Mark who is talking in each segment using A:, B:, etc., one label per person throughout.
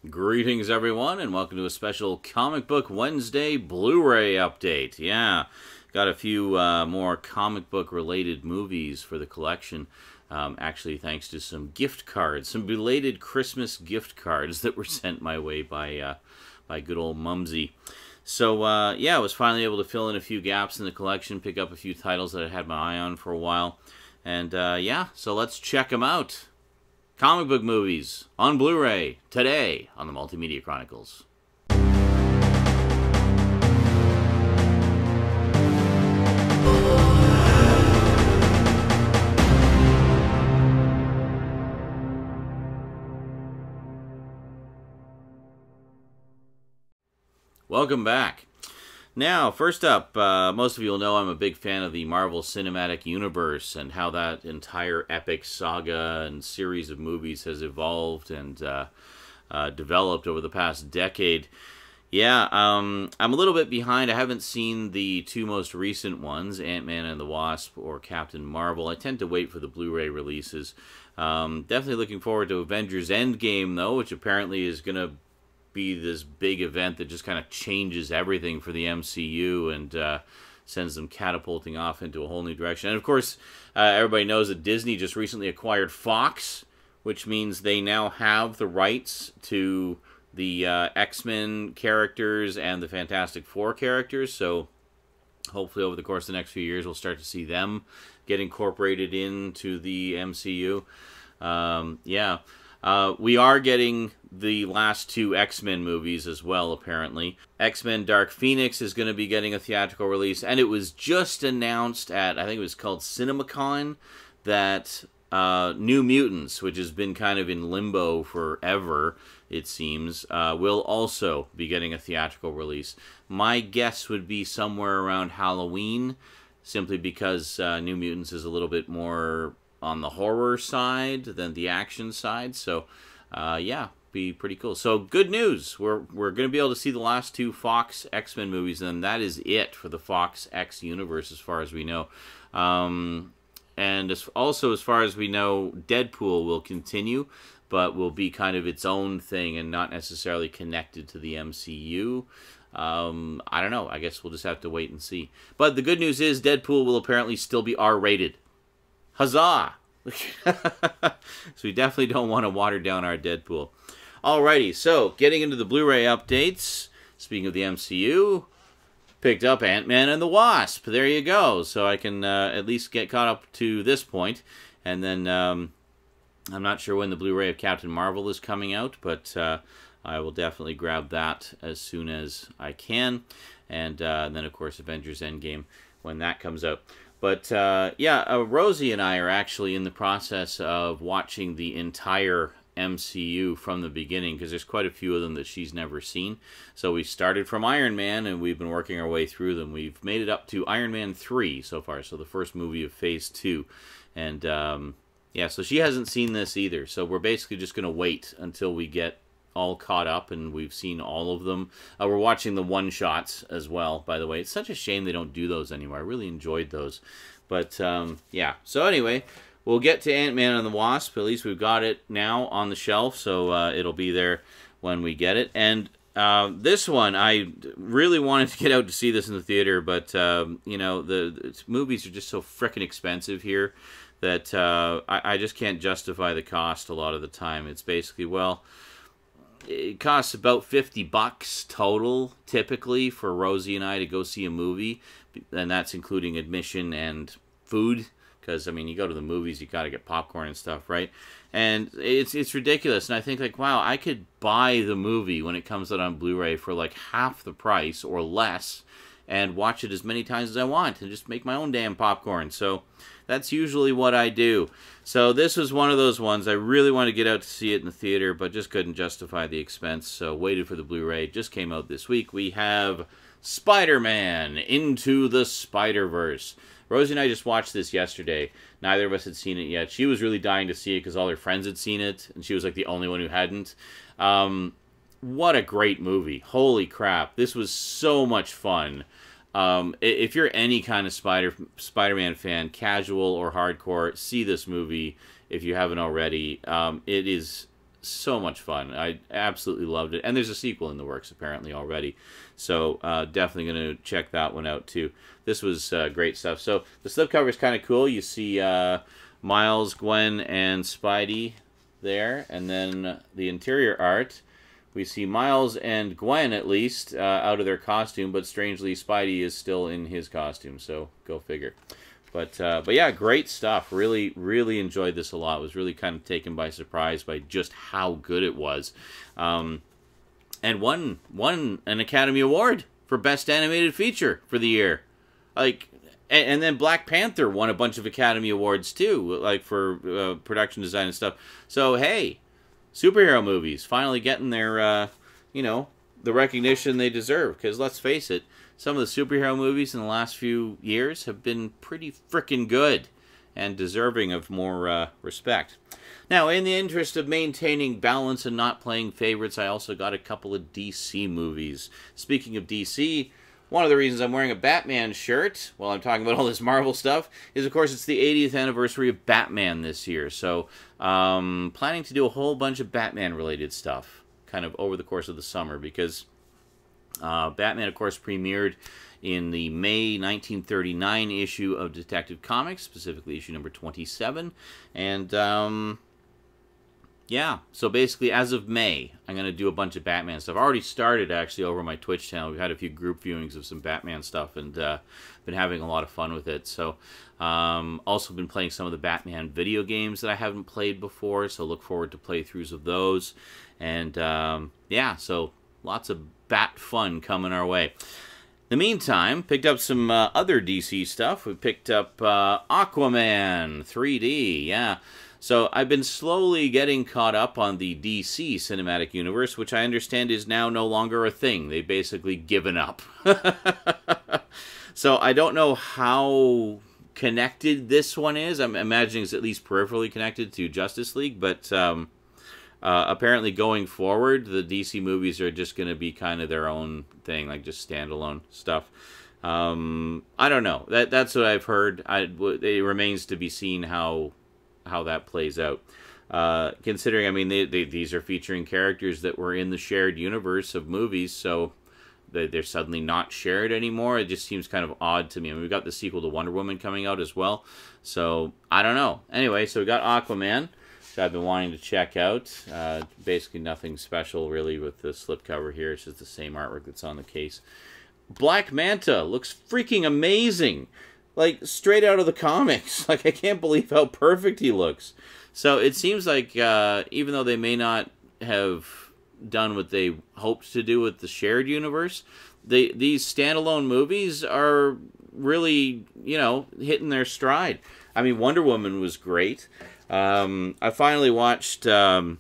A: Greetings, everyone, and welcome to a special Comic Book Wednesday Blu-ray update. Yeah, got a few more comic book-related movies for the collection. Actually, thanks to some gift cards, some belated Christmas gift cards that were sent my way by good old Mumsy. So, yeah, I was finally able to fill in a few gaps in the collection, pick up a few titles that I had my eye on for a while. And, yeah, so let's check them out. Comic book movies on Blu-ray today on the Multimedia Chronicles. Welcome back. Now, first up, most of you will know I'm a big fan of the Marvel Cinematic Universe and how that entire epic saga and series of movies has evolved and developed over the past decade. Yeah, I'm a little bit behind. I haven't seen the two most recent ones, Ant-Man and the Wasp or Captain Marvel. I tend to wait for the Blu-ray releases. Definitely looking forward to Avengers Endgame, though, which apparently is going to be this big event that just kind of changes everything for the MCU and sends them catapulting off into a whole new direction. And of course, everybody knows that Disney just recently acquired Fox, which means they now have the rights to the X-Men characters and the Fantastic Four characters. So hopefully over the course of the next few years, we'll start to see them get incorporated into the MCU. We are getting the last two X-Men movies as well, apparently. X-Men Dark Phoenix is going to be getting a theatrical release, and it was just announced at, I think it was called CinemaCon, that New Mutants, which has been kind of in limbo forever, it seems, will also be getting a theatrical release. My guess would be somewhere around Halloween, simply because New Mutants is a little bit more on the horror side than the action side. So, yeah, be pretty cool. So, good news. We're going to be able to see the last two Fox X-Men movies, and that is it for the Fox X universe as far as we know. And also, as far as we know, Deadpool will continue, but will be kind of its own thing and not necessarily connected to the MCU. I don't know. I guess we'll just have to wait and see. But the good news is Deadpool will apparently still be R-rated. Huzzah! So we definitely don't want to water down our Deadpool. Alrighty, so getting into the Blu-ray updates. Speaking of the MCU, picked up Ant-Man and the Wasp. There you go. So I can at least get caught up to this point. And then I'm not sure when the Blu-ray of Captain Marvel is coming out, but I will definitely grab that as soon as I can. And then, of course, Avengers Endgame when that comes out. But, yeah, Rosie and I are actually in the process of watching the entire MCU from the beginning, because there's quite a few of them that she's never seen. So we started from Iron Man, and we've been working our way through them. We've made it up to Iron Man 3 so far, so the first movie of Phase 2. And, yeah, so she hasn't seen this either. So we're basically just going to wait until we get all caught up, and we've seen all of them. We're watching the one-shots as well, by the way. It's such a shame they don't do those anymore. I really enjoyed those. But, yeah. So anyway, we'll get to Ant-Man and the Wasp. At least we've got it now on the shelf, so it'll be there when we get it. And this one, I really wanted to get out to see this in the theater, but, you know, the movies are just so frickin' expensive here that I just can't justify the cost a lot of the time. It's basically, well, it costs about $50 total, typically, for Rosie and I to go see a movie, and that's including admission and food, because, I mean, you go to the movies, you got to get popcorn and stuff, right? And it's ridiculous, and I think, like, wow, I could buy the movie when it comes out on Blu-ray for, like, half the price or less, and watch it as many times as I want, and just make my own damn popcorn. So that's usually what I do. So this was one of those ones. I really wanted to get out to see it in the theater, but just couldn't justify the expense, so waited for the Blu-ray. It just came out this week. We have Spider-Man Into the Spiderverse. Rosie and I just watched this yesterday. Neither of us had seen it yet. She was really dying to see it because all her friends had seen it, and she was like the only one who hadn't. What a great movie. Holy crap. This was so much fun. If you're any kind of Spider-Man fan, casual or hardcore, see this movie if you haven't already. It is so much fun. I absolutely loved it. And there's a sequel in the works, apparently, already. So definitely going to check that one out, too. This was great stuff. So the slipcover is kind of cool. You see Miles, Gwen, and Spidey there. And then the interior art, we see Miles and Gwen, at least, out of their costume. But strangely, Spidey is still in his costume. So go figure. But yeah, great stuff. Really, really enjoyed this a lot. Was really kind of taken by surprise by just how good it was. And won an Academy Award for Best Animated Feature for the year. Like, and then Black Panther won a bunch of Academy Awards too, like for production design and stuff. So hey, superhero movies finally getting their you know, the recognition they deserve. Because let's face it, some of the superhero movies in the last few years have been pretty frickin' good and deserving of more respect. Now, in the interest of maintaining balance and not playing favorites, I also got a couple of DC movies. Speaking of DC, one of the reasons I'm wearing a Batman shirt while I'm talking about all this Marvel stuff is, of course, it's the 80th anniversary of Batman this year. So, planning to do a whole bunch of Batman-related stuff kind of over the course of the summer because Batman, of course, premiered in the May 1939 issue of Detective Comics, specifically issue number 27. And, yeah, so basically, as of May, I'm going to do a bunch of Batman stuff. I've already started, actually, over my Twitch channel. We've had a few group viewings of some Batman stuff and been having a lot of fun with it. So, also been playing some of the Batman video games that I haven't played before, so look forward to playthroughs of those. And, yeah, so lots of Bat fun coming our way. In the meantime, picked up some other DC stuff. We picked up Aquaman 3D, yeah. So I've been slowly getting caught up on the DC cinematic universe, which I understand is now no longer a thing. They've basically given up. So I don't know how connected this one is. I'm imagining it's at least peripherally connected to Justice League, but apparently going forward, the DC movies are just going to be kind of their own thing, like just standalone stuff. I don't know. That's what I've heard. It remains to be seen how that plays out. Considering, I mean, these are featuring characters that were in the shared universe of movies, so they're suddenly not shared anymore. It just seems kind of odd to me. I mean, we've got the sequel to Wonder Woman coming out as well, so I don't know. Anyway, so we got Aquaman, which I've been wanting to check out. Basically nothing special, really, with the slipcover here. It's just the same artwork that's on the case. Black Manta looks freaking amazing. Like, straight out of the comics. Like, I can't believe how perfect he looks. So, it seems like, even though they may not have done what they hoped to do with the shared universe, these standalone movies are really, you know, hitting their stride. I mean, Wonder Woman was great. I finally watched Batman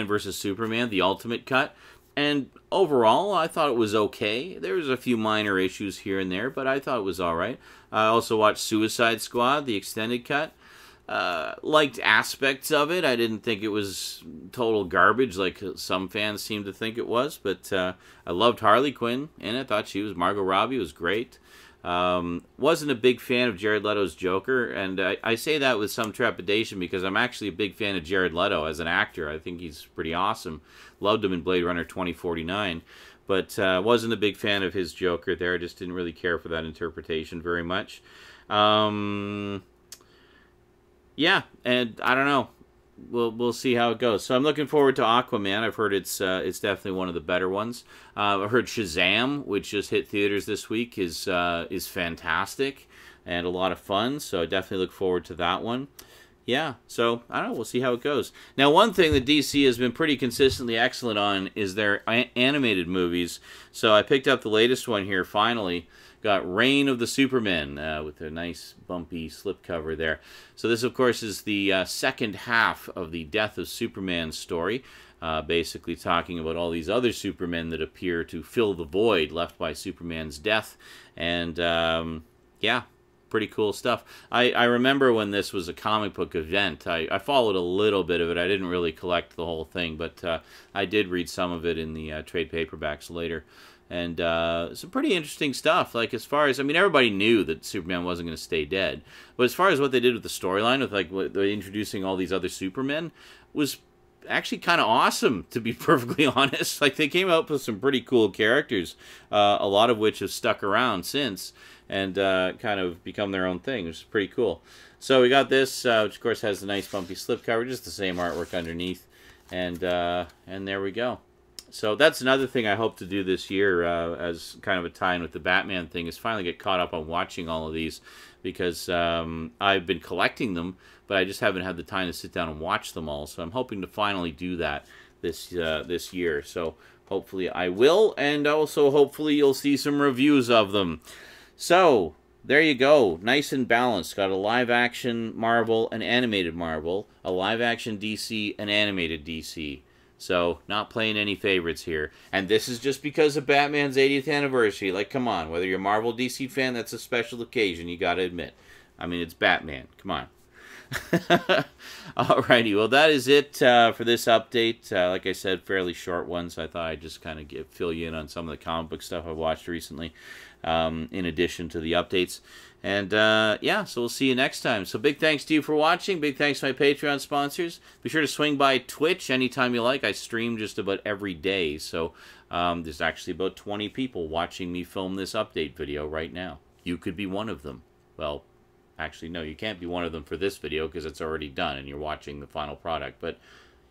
A: vs. Superman, the Ultimate Cut. And overall, I thought it was okay. There was a few minor issues here and there, but I thought it was all right. I also watched Suicide Squad, the extended cut. Liked aspects of it. I didn't think it was total garbage like some fans seem to think it was, but I loved Harley Quinn in it. Thought Margot Robbie was great. Wasn't a big fan of Jared Leto's Joker, and I say that with some trepidation because I'm actually a big fan of Jared Leto as an actor. I think he's pretty awesome. Loved him in Blade Runner 2049, but wasn't a big fan of his Joker there. Just didn't really care for that interpretation very much. Yeah, and I don't know. We'll see how it goes. So I'm looking forward to Aquaman. I've heard it's definitely one of the better ones. I heard Shazam, which just hit theaters this week, is fantastic and a lot of fun. So I definitely look forward to that one. Yeah, so I don't know. We'll see how it goes. Now, one thing that DC has been pretty consistently excellent on is their animated movies. So I picked up the latest one here finally. Got Reign of the Supermen with a nice bumpy slipcover there. So this, of course, is the second half of the Death of Superman story. Basically talking about all these other Supermen that appear to fill the void left by Superman's death. And, yeah, pretty cool stuff. I remember when this was a comic book event. I followed a little bit of it. I didn't really collect the whole thing, but I did read some of it in the trade paperbacks later. And some pretty interesting stuff. Like, as far as, I mean, everybody knew that Superman wasn't going to stay dead. But as far as what they did with the storyline, with, like, introducing all these other Supermen, was actually kind of awesome, to be perfectly honest. Like, they came out with some pretty cool characters, a lot of which have stuck around since and kind of become their own thing, which is pretty cool. So we got this, which of course has the nice bumpy slipcover, just the same artwork underneath, and there we go. So that's another thing I hope to do this year as kind of a tie-in with the Batman thing, is finally get caught up on watching all of these, because I've been collecting them, but I just haven't had the time to sit down and watch them all. So I'm hoping to finally do that this year. So hopefully I will, and also hopefully you'll see some reviews of them. So there you go, nice and balanced. Got a live-action Marvel, an animated Marvel, a live-action DC, an animated DC. So, not playing any favorites here. And this is just because of Batman's 80th anniversary. Like, come on. Whether you're a Marvel DC fan, that's a special occasion, you gotta admit. I mean, it's Batman. Come on. Alrighty, well, that is it for this update. Like I said, fairly short one, so I thought I'd just kind of fill you in on some of the comic book stuff I've watched recently, in addition to the updates. And, yeah, so we'll see you next time. So big thanks to you for watching. Big thanks to my Patreon sponsors. Be sure to swing by Twitch anytime you like. I stream just about every day. So there's actually about 20 people watching me film this update video right now. You could be one of them. Well, actually, no, you can't be one of them for this video because it's already done and you're watching the final product. But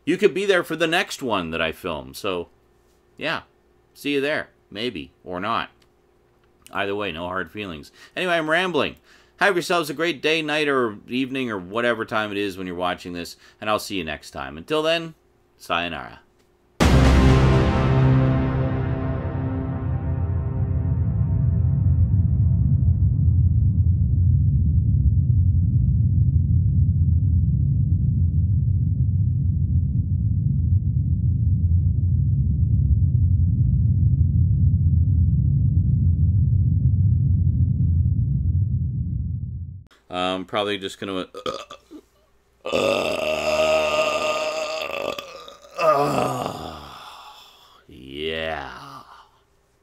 A: you could be there for the next one that I film. So, yeah, see you there. Maybe, or not. Either way, no hard feelings. Anyway, I'm rambling. Have yourselves a great day, night, or evening, or whatever time it is when you're watching this, and I'll see you next time. Until then, sayonara. I'm probably just going to... yeah.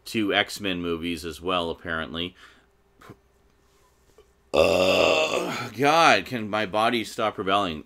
A: 2 X-Men movies as well, apparently. God, can my body stop rebelling?